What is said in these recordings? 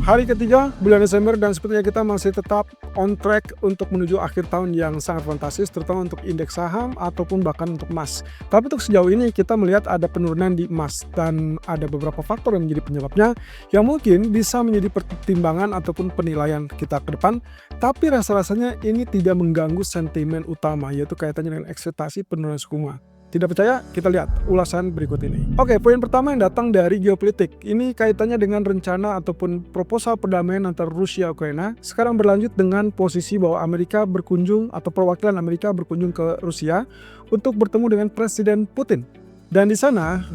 Hari ketiga bulan Desember dan sepertinya kita masih tetap on track untuk menuju akhir tahun yang sangat fantastis, terutama untuk indeks saham ataupun bahkan untuk emas. Tapi untuk sejauh ini kita melihat ada penurunan di emas dan ada beberapa faktor yang menjadi penyebabnya yang mungkin bisa menjadi pertimbangan ataupun penilaian kita ke depan. Tapi rasa-rasanya ini tidak mengganggu sentimen utama, yaitu kaitannya dengan ekspektasi penurunan suku bunga. Tidak percaya? Kita lihat ulasan berikut ini. Oke, poin pertama yang datang dari geopolitik. Ini kaitannya dengan rencana ataupun proposal perdamaian antara Rusia dan Ukraina. Sekarang berlanjut dengan posisi bahwa Amerika berkunjung atau perwakilan Amerika berkunjung ke Rusia untuk bertemu dengan Presiden Putin. Dan di sana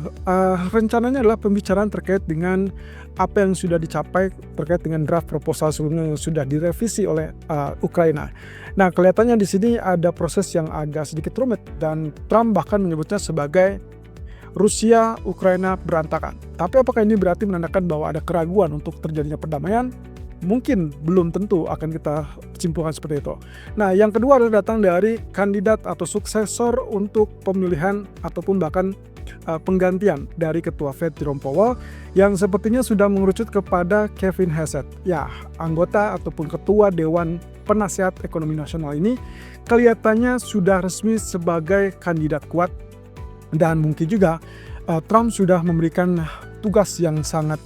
rencananya adalah pembicaraan terkait dengan apa yang sudah dicapai terkait dengan draft proposal sebelumnya yang sudah direvisi oleh Ukraina. Nah, kelihatannya di sini ada proses yang agak sedikit rumit dan Trump bahkan menyebutnya sebagai Rusia Ukraina berantakan. Tapi apakah ini berarti menandakan bahwa ada keraguan untuk terjadinya perdamaian? Mungkin belum tentu akan kita simpulkan seperti itu. Nah, yang kedua adalah datang dari kandidat atau suksesor untuk pemilihan ataupun bahkan penggantian dari Ketua Fed Jerome Powell yang sepertinya sudah mengerucut kepada Kevin Hassett. Ya, anggota ataupun Ketua Dewan Penasihat Ekonomi Nasional ini kelihatannya sudah resmi sebagai kandidat kuat dan mungkin juga Trump sudah memberikan tugas yang sangat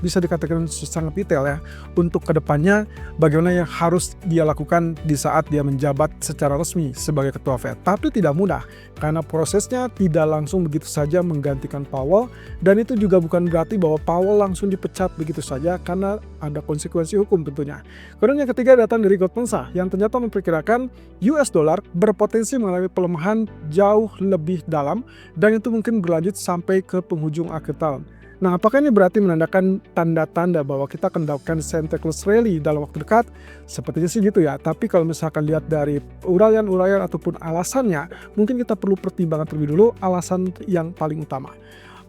bisa dikatakan sangat detail ya untuk kedepannya bagaimana yang harus dia lakukan di saat dia menjabat secara resmi sebagai ketua Fed. Tapi tidak mudah karena prosesnya tidak langsung begitu saja menggantikan Powell dan itu juga bukan berarti bahwa Powell langsung dipecat begitu saja karena ada konsekuensi hukum tentunya. Kemudian yang ketiga datang dari Goldman Sachs yang ternyata memperkirakan US dollar berpotensi mengalami pelemahan jauh lebih dalam dan itu mungkin berlanjut sampai ke penghujung akhir tahun. Nah, apakah ini berarti menandakan tanda-tanda bahwa kita akan melakukan Santa Claus Rally dalam waktu dekat? Sepertinya sih gitu ya, tapi kalau misalkan lihat dari uraian-uraian ataupun alasannya, mungkin kita perlu pertimbangkan terlebih dulu alasan yang paling utama.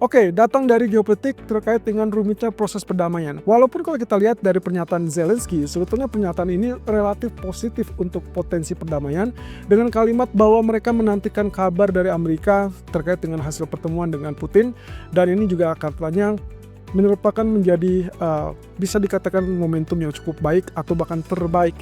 Oke, datang dari geopolitik terkait dengan rumitnya proses perdamaian. Walaupun kalau kita lihat dari pernyataan Zelensky, sebetulnya pernyataan ini relatif positif untuk potensi perdamaian dengan kalimat bahwa mereka menantikan kabar dari Amerika terkait dengan hasil pertemuan dengan Putin dan ini juga katanya merupakan menjadi bisa dikatakan momentum yang cukup baik atau bahkan terbaik.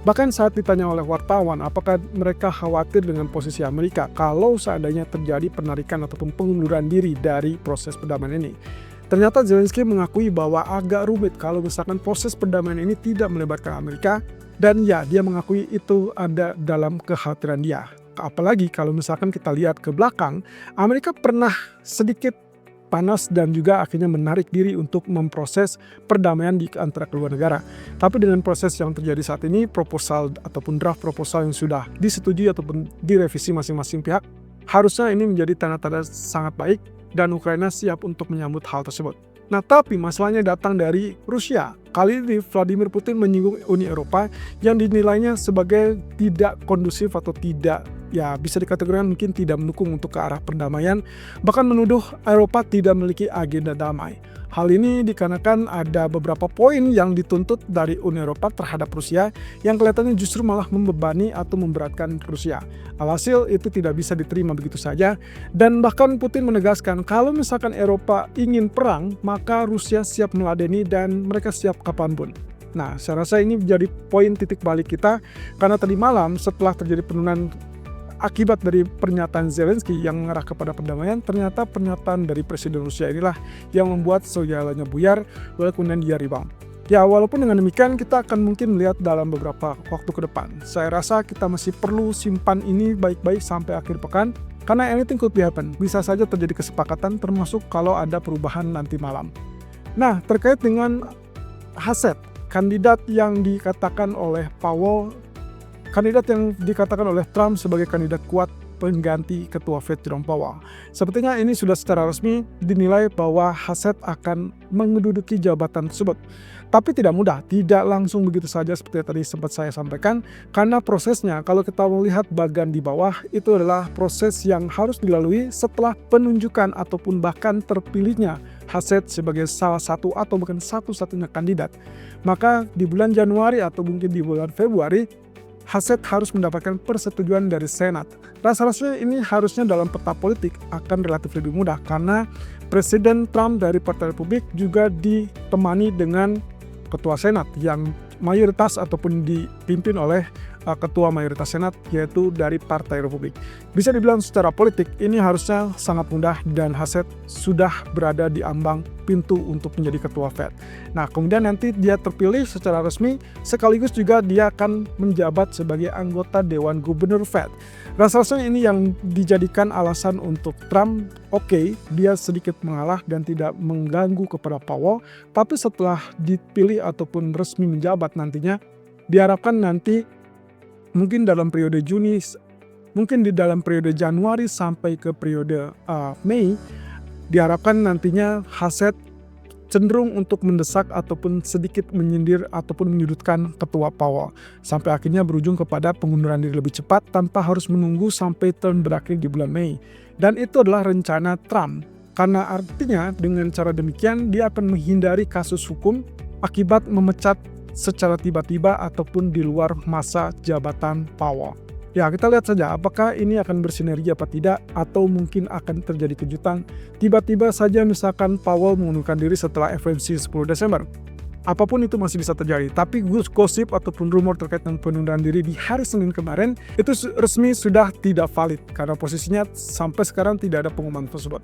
Bahkan saat ditanya oleh wartawan apakah mereka khawatir dengan posisi Amerika kalau seandainya terjadi penarikan ataupun pengunduran diri dari proses perdamaian ini. Ternyata Zelensky mengakui bahwa agak rumit kalau misalkan proses perdamaian ini tidak melibatkan Amerika dan ya dia mengakui itu ada dalam kekhawatiran dia. Apalagi kalau misalkan kita lihat ke belakang, Amerika pernah sedikit panas dan juga akhirnya menarik diri untuk memproses perdamaian di antara kedua negara. Tapi dengan proses yang terjadi saat ini, proposal ataupun draft proposal yang sudah disetujui ataupun direvisi masing-masing pihak, harusnya ini menjadi tanda-tanda sangat baik dan Ukraina siap untuk menyambut hal tersebut. Nah, tapi masalahnya datang dari Rusia. Kali ini Vladimir Putin menyinggung Uni Eropa yang dinilainya sebagai tidak kondusif atau tidak ya bisa dikategorikan mungkin tidak mendukung untuk ke arah perdamaian, bahkan menuduh Eropa tidak memiliki agenda damai. Hal ini dikarenakan ada beberapa poin yang dituntut dari Uni Eropa terhadap Rusia yang kelihatannya justru malah membebani atau memberatkan Rusia. Alhasil itu tidak bisa diterima begitu saja dan bahkan Putin menegaskan kalau misalkan Eropa ingin perang maka Rusia siap meladeni dan mereka siap kapanpun. Nah, saya rasa ini menjadi poin titik balik kita karena tadi malam setelah terjadi penurunan akibat dari pernyataan Zelensky yang mengarah kepada perdamaian, ternyata pernyataan dari Presiden Rusia inilah yang membuat segalanya buyar, lalu kemudian dia rebound. Ya, walaupun dengan demikian kita akan mungkin melihat dalam beberapa waktu ke depan. Saya rasa kita masih perlu simpan ini baik-baik sampai akhir pekan, karena anything could be happen. Bisa saja terjadi kesepakatan termasuk kalau ada perubahan nanti malam. Nah, terkait dengan Hassett, kandidat yang dikatakan oleh Powell, kandidat yang dikatakan oleh Trump sebagai kandidat kuat pengganti Ketua Fed Jerome Powell. Sepertinya ini sudah secara resmi dinilai bahwa Hassett akan menduduki jabatan tersebut. Tapi tidak mudah, tidak langsung begitu saja seperti tadi sempat saya sampaikan. Karena prosesnya, kalau kita melihat bagian di bawah, itu adalah proses yang harus dilalui setelah penunjukan ataupun bahkan terpilihnya Hassett sebagai salah satu atau bahkan satu-satunya kandidat. Maka di bulan Januari atau mungkin di bulan Februari, Hassett harus mendapatkan persetujuan dari Senat. Rasa-rasanya ini harusnya dalam peta politik akan relatif lebih mudah karena Presiden Trump dari Partai Republik juga ditemani dengan ketua Senat yang mayoritas ataupun dipimpin oleh ketua mayoritas Senat, yaitu dari Partai Republik. Bisa dibilang secara politik ini harusnya sangat mudah dan Hassett sudah berada di ambang pintu untuk menjadi ketua Fed. Nah, kemudian nanti dia terpilih secara resmi, sekaligus juga dia akan menjabat sebagai anggota Dewan Gubernur Fed. Rasanya ini yang dijadikan alasan untuk Trump, oke, dia sedikit mengalah dan tidak mengganggu kepada Powell, tapi setelah dipilih ataupun resmi menjabat nantinya, diharapkan nanti mungkin dalam periode Juni, mungkin di dalam periode Januari sampai ke periode Mei, diharapkan nantinya Hassett cenderung untuk mendesak ataupun sedikit menyindir ataupun menyudutkan ketua Powell, sampai akhirnya berujung kepada pengunduran diri lebih cepat tanpa harus menunggu sampai term berakhir di bulan Mei. Dan itu adalah rencana Trump, karena artinya dengan cara demikian dia akan menghindari kasus hukum akibat memecat secara tiba-tiba ataupun di luar masa jabatan Powell. Ya, kita lihat saja apakah ini akan bersinergi apa tidak, atau mungkin akan terjadi kejutan. Tiba-tiba saja misalkan Powell mengundurkan diri setelah FOMC 10 Desember. Apapun itu masih bisa terjadi, tapi gosip ataupun rumor terkait dengan penundaan diri di hari Senin kemarin itu resmi sudah tidak valid karena posisinya sampai sekarang tidak ada pengumuman tersebut.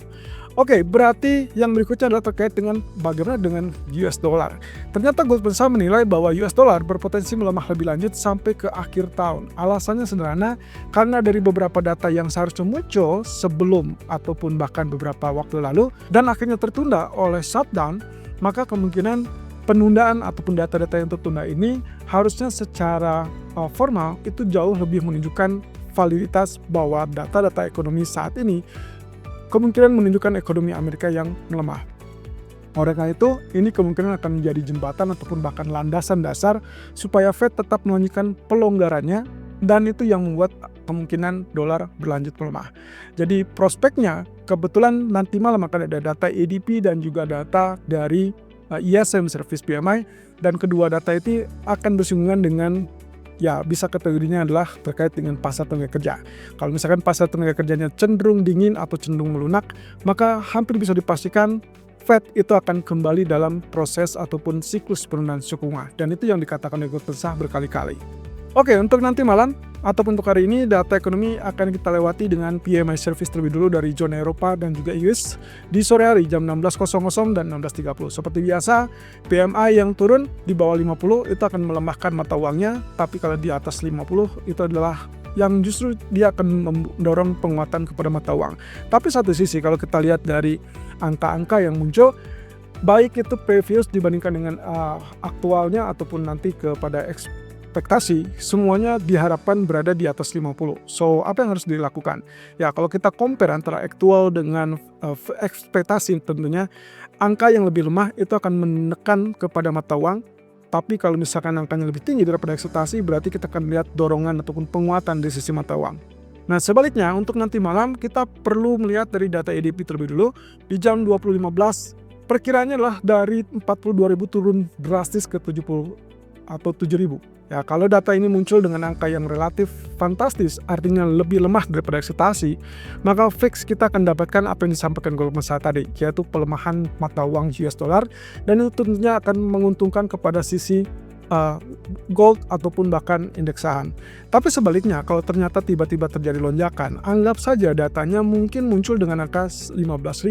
Oke, berarti yang berikutnya adalah terkait dengan bagaimana dengan US dollar. Ternyata Goldman Sachs menilai bahwa US dollar berpotensi melemah lebih lanjut sampai ke akhir tahun. Alasannya sederhana, karena dari beberapa data yang seharusnya muncul sebelum ataupun bahkan beberapa waktu lalu dan akhirnya tertunda oleh shutdown, maka kemungkinan penundaan ataupun data-data yang tertunda ini harusnya secara formal itu jauh lebih menunjukkan validitas bahwa data-data ekonomi saat ini kemungkinan menunjukkan ekonomi Amerika yang melemah. Oleh karena itu, ini kemungkinan akan menjadi jembatan ataupun bahkan landasan dasar supaya Fed tetap melanjutkan pelonggarannya, dan itu yang membuat kemungkinan dolar berlanjut melemah. Jadi prospeknya kebetulan nanti malam akan ada data ADP dan juga data dari ISM Service PMI, dan kedua data itu akan bersinggungan dengan, ya bisa kategorinya adalah terkait dengan pasar tenaga kerja. Kalau misalkan pasar tenaga kerjanya cenderung dingin atau cenderung melunak, maka hampir bisa dipastikan Fed itu akan kembali dalam proses ataupun siklus penurunan suku bunga, dan itu yang dikatakan oleh Goldman Sachs berkali-kali. Oke, untuk nanti malam ataupun untuk hari ini data ekonomi akan kita lewati dengan PMI service terlebih dulu dari zona Eropa dan juga US di sore hari jam 16.00 dan 16.30. Seperti biasa, PMI yang turun di bawah 50 itu akan melemahkan mata uangnya, tapi kalau di atas 50 itu adalah yang justru dia akan mendorong penguatan kepada mata uang. Tapi satu sisi kalau kita lihat dari angka-angka yang muncul, baik itu previous dibandingkan dengan aktualnya ataupun nanti kepada ekspektasi, semuanya diharapkan berada di atas 50. So, apa yang harus dilakukan? Ya, kalau kita compare antara aktual dengan ekspektasi, tentunya angka yang lebih lemah itu akan menekan kepada mata uang. Tapi kalau misalkan angkanya lebih tinggi daripada ekspektasi, berarti kita akan lihat dorongan ataupun penguatan di sisi mata uang. Nah, sebaliknya untuk nanti malam kita perlu melihat dari data ADP terlebih dulu. Di jam 20.15 perkiraannya adalah dari 42.000 turun drastis ke 70 atau 7.000. Ya, kalau data ini muncul dengan angka yang relatif fantastis, artinya lebih lemah daripada ekspektasi, maka fix kita akan dapatkan apa yang disampaikan Goldman Sachs tadi, yaitu pelemahan mata uang US dollar, dan itu tentunya akan menguntungkan kepada sisi gold ataupun bahkan indeks saham. Tapi sebaliknya, kalau ternyata tiba-tiba terjadi lonjakan, anggap saja datanya mungkin muncul dengan angka 15.000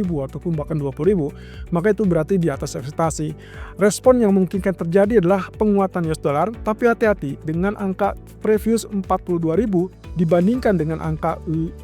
ataupun bahkan 20.000, maka itu berarti di atas ekspektasi. Respon yang memungkinkan terjadi adalah penguatan US dollar, tapi hati-hati dengan angka previous 42.000 dibandingkan dengan angka 15.000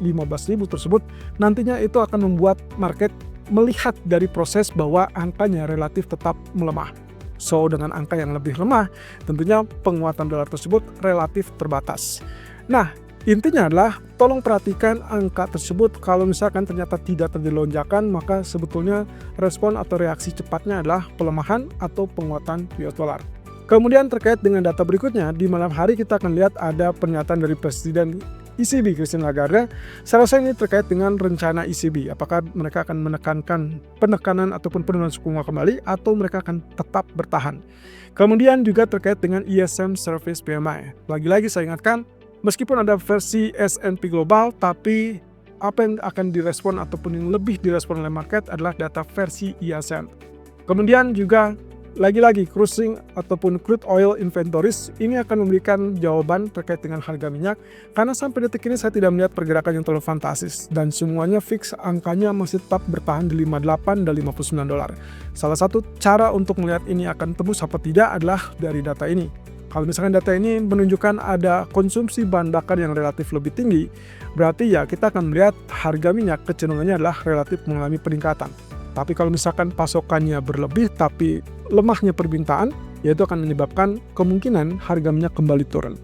tersebut, nantinya itu akan membuat market melihat dari proses bahwa angkanya relatif tetap melemah. So, dengan angka yang lebih lemah, tentunya penguatan dolar tersebut relatif terbatas. Nah, intinya adalah tolong perhatikan angka tersebut. Kalau misalkan ternyata tidak terjadi lonjakan, maka sebetulnya respon atau reaksi cepatnya adalah pelemahan atau penguatan US dollar. Kemudian terkait dengan data berikutnya, di malam hari kita akan lihat ada pernyataan dari Presiden ECB Christine Lagarde. Saya rasa ini terkait dengan rencana ECB, apakah mereka akan menekankan penekanan ataupun penurunan suku bunga kembali atau mereka akan tetap bertahan. Kemudian juga terkait dengan ISM Service PMI. Lagi-lagi saya ingatkan, meskipun ada versi S&P Global, tapi apa yang akan direspon ataupun yang lebih direspon oleh market adalah data versi ISM. Kemudian juga Lagi-lagi cruising ataupun crude oil inventories ini akan memberikan jawaban terkait dengan harga minyak, karena sampai detik ini saya tidak melihat pergerakan yang terlalu fantastis dan semuanya fix, angkanya masih tetap bertahan di 58 dan 59 dolar. Salah satu cara untuk melihat ini akan tembus apa tidak adalah dari data ini. Kalau misalkan data ini menunjukkan ada konsumsi bahan bakar yang relatif lebih tinggi, berarti ya kita akan melihat harga minyak kecenderungannya adalah relatif mengalami peningkatan. Tapi kalau misalkan pasokannya berlebih tapi lemahnya permintaan, yaitu akan menyebabkan kemungkinan harga minyak kembali turun.